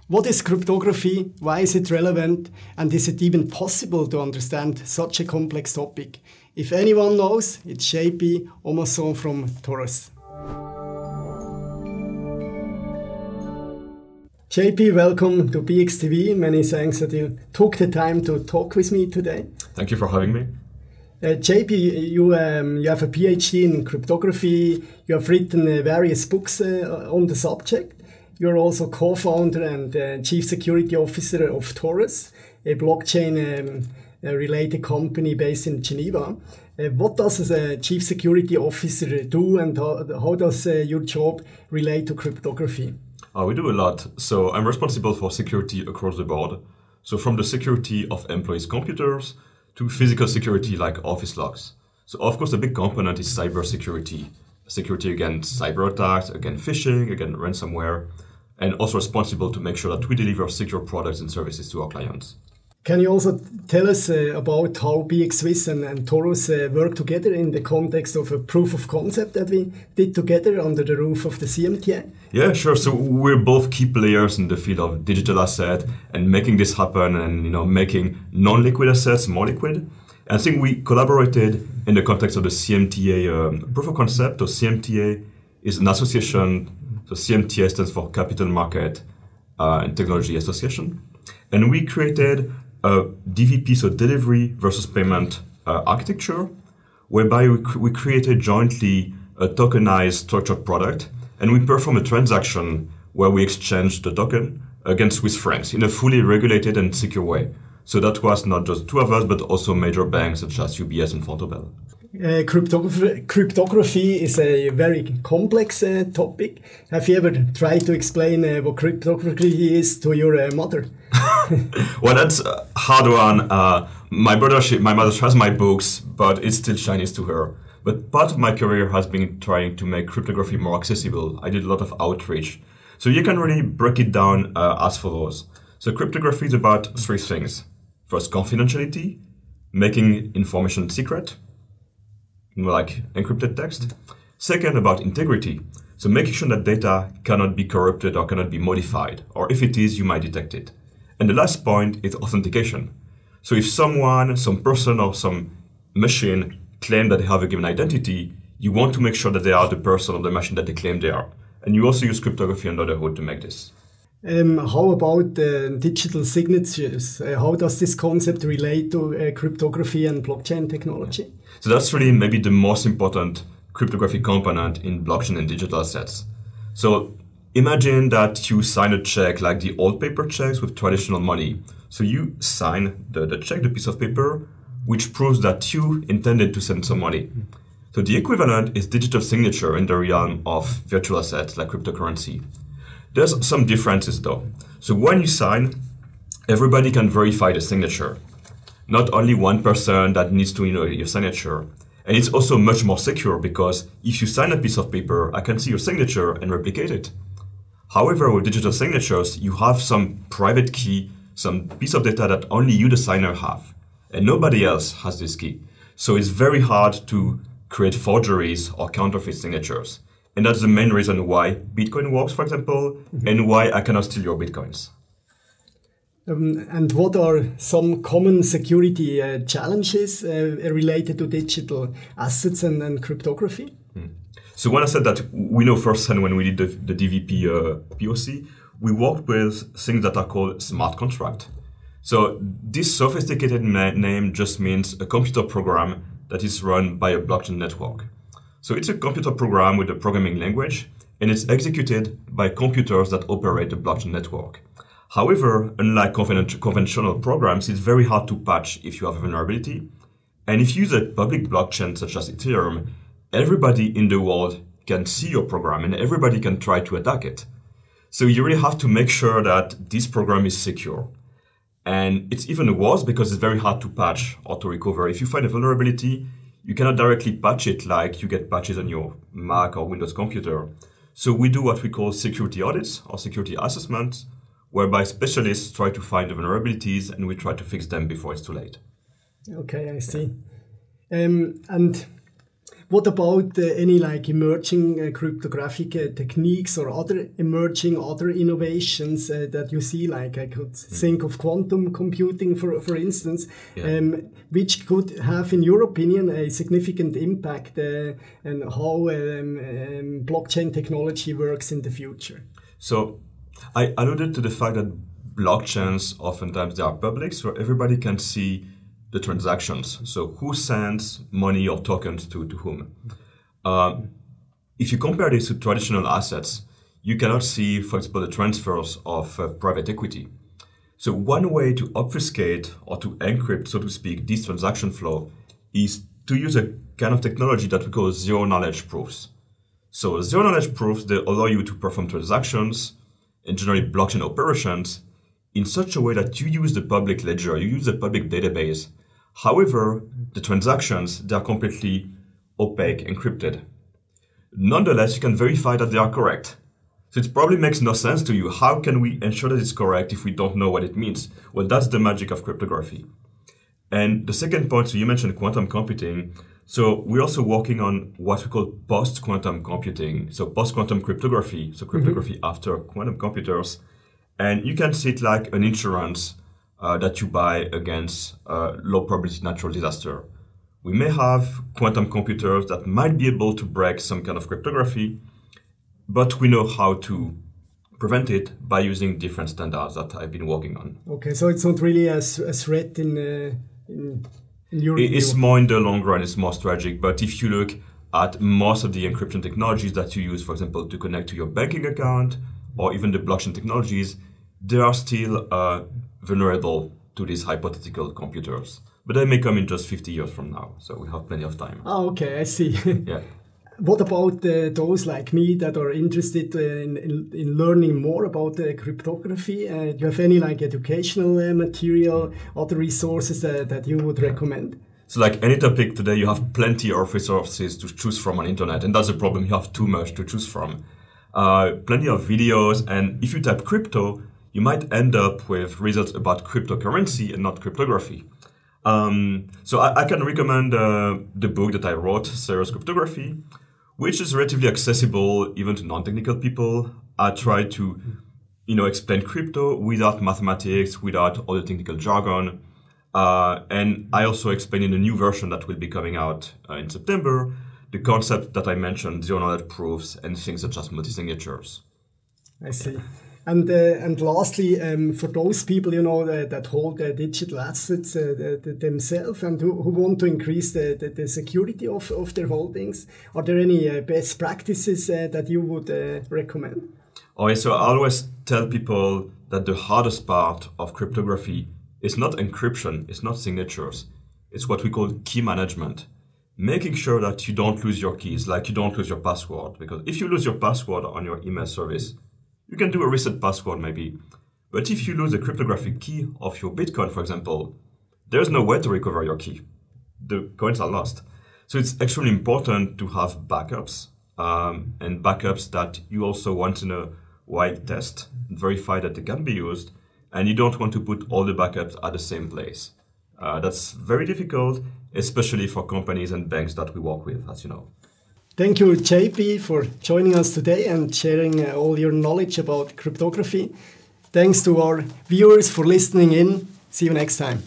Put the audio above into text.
What is cryptography? Why is it relevant? And is it even possible to understand such a complex topic? If anyone knows, it's Jean-Philippe Aumasson from Taurus. JP, welcome to BX TV. Many thanks that you took the time to talk with me today. Thank you for having me. JP, you have a PhD in cryptography. You have written various books on the subject. You're also co-founder and chief security officer of Taurus, a blockchain-related company based in Geneva. What does a chief security officer do, and how does your job relate to cryptography? We do a lot. So I'm responsible for security across the board. So from the security of employees' computers to physical security like office logs. So of course, a big component is cybersecurity. Security against cyber attacks, against phishing, against ransomware, and also responsible to make sure that we deliver secure products and services to our clients. Can you also tell us about how BX Swiss and Taurus work together in the context of a proof of concept that we did together under the roof of the CMTA? Yeah, sure. So we're both key players in the field of digital asset and making this happen, and making non-liquid assets more liquid. And I think we collaborated in the context of the CMTA proof of concept. So CMTA is an association. So CMTA stands for Capital Market and Technology Association. And we created a DVP, so Delivery versus Payment architecture, whereby we created jointly a tokenized structured product, and we perform a transaction where we exchange the token against Swiss francs in a fully regulated and secure way. So that was not just two of us, but also major banks such as UBS and Vontobel. Cryptography is a very complex topic. Have you ever tried to explain what cryptography is to your mother? Well, that's a hard one. My mother has my books, but it's still Chinese to her. But part of my career has been trying to make cryptography more accessible. I did a lot of outreach. So you can really break it down as follows. So cryptography is about three things. First, confidentiality, making information secret, like encrypted text. Second, about integrity. So making sure that data cannot be corrupted or cannot be modified, or if it is, you might detect it. And the last point is authentication. So if someone, some person or some machine claim that they have a given identity, you want to make sure that they are the person or the machine that they claim they are. And you also use cryptography under the hood to make this. How about digital signatures? How does this concept relate to cryptography and blockchain technology? Yeah. So that's really maybe the most important cryptography component in blockchain and digital assets. So imagine that you sign a check like the old paper checks with traditional money. So you sign the check, the piece of paper, which proves that you intended to send some money. So the equivalent is digital signature in the realm of virtual assets like cryptocurrency. There's some differences though. So when you sign, everybody can verify the signature. Not only one person that needs to know your signature. And it's also much more secure because if you sign a piece of paper, I can see your signature and replicate it. However, with digital signatures, you have some private key, some piece of data that only you, the signer, have. And nobody else has this key. So it's very hard to create forgeries or counterfeit signatures. And that's the main reason why Bitcoin works, for example, and why I cannot steal your Bitcoins. And what are some common security challenges related to digital assets and cryptography? So when I said that we know firsthand when we did the DVP POC, we worked with things that are called smart contract. So this sophisticated name just means a computer program that is run by a blockchain network. So it's a computer program with a programming language, and it's executed by computers that operate the blockchain network. However, unlike conventional programs, it's very hard to patch if you have a vulnerability. And if you use a public blockchain such as Ethereum, everybody in the world can see your program and everybody can try to attack it. So you really have to make sure that this program is secure. And it's even worse because it's very hard to patch or to recover. If you find a vulnerability, you cannot directly patch it like you get patches on your Mac or Windows computer. So we do what we call security audits or security assessments, whereby specialists try to find the vulnerabilities and we try to fix them before it's too late. Okay, I see. And what about any like emerging cryptographic techniques or other innovations that you see? Like I could think of quantum computing, for instance, which could have, in your opinion, a significant impact on how blockchain technology works in the future. So I alluded to the fact that blockchains oftentimes they are public, so everybody can see the transactions. So who sends money or tokens to whom? If you compare this to traditional assets, you cannot see, for example, the transfers of private equity. So one way to obfuscate or to encrypt, so to speak, this transaction flow is to use a kind of technology that we call zero-knowledge proofs. So zero-knowledge proofs, they allow you to perform transactions and generally blockchain operations in such a way that you use the public ledger, you use the public database. However, the transactions, they are completely opaque, encrypted. Nonetheless, you can verify that they are correct. So it probably makes no sense to you. How can we ensure that it's correct if we don't know what it means? Well, that's the magic of cryptography. And the second point, so you mentioned quantum computing. So we're also working on what we call post-quantum computing. So post-quantum cryptography, so cryptography after quantum computers. And you can see it like an insurance that you buy against low probability natural disaster. We may have quantum computers that might be able to break some kind of cryptography, but we know how to prevent it by using different standards that I've been working on. Okay, so it's not really a threat in your view. It's more in the long run, it's more strategic. But if you look at most of the encryption technologies that you use, for example, to connect to your banking account, or even the blockchain technologies, they are still vulnerable to these hypothetical computers. But they may come in just 50 years from now, so we have plenty of time. Oh, okay, I see. Yeah. What about those like me that are interested in learning more about cryptography? Do you have any like educational material, other resources that you would recommend? So like any topic today, you have plenty of resources to choose from on internet, and that's the problem, you have too much to choose from. Plenty of videos, and if you type crypto, you might end up with results about cryptocurrency and not cryptography. So I can recommend the book that I wrote, Serious Cryptography, which is relatively accessible even to non-technical people. I try to, explain crypto without mathematics, without all the technical jargon. And I also explain in a new version that will be coming out in September, the concept that I mentioned, zero-knowledge proofs and things such as multi-signatures. I see. And lastly, for those people, that hold digital assets themselves and who want to increase the security of their holdings, are there any best practices that you would recommend? Okay, so I always tell people that the hardest part of cryptography is not encryption, it's not signatures, it's what we call key management. Making sure that you don't lose your keys, like you don't lose your password, because if you lose your password on your email service, you can do a reset password maybe. But if you lose the cryptographic key of your Bitcoin, for example, there's no way to recover your key. The coins are lost. So it's extremely important to have backups, and backups that you also once in a while test, verify that they can be used, and you don't want to put all the backups at the same place. That's very difficult, especially for companies and banks that we work with, as you know. Thank you, JP, for joining us today and sharing all your knowledge about cryptography. Thanks to our viewers for listening in. See you next time.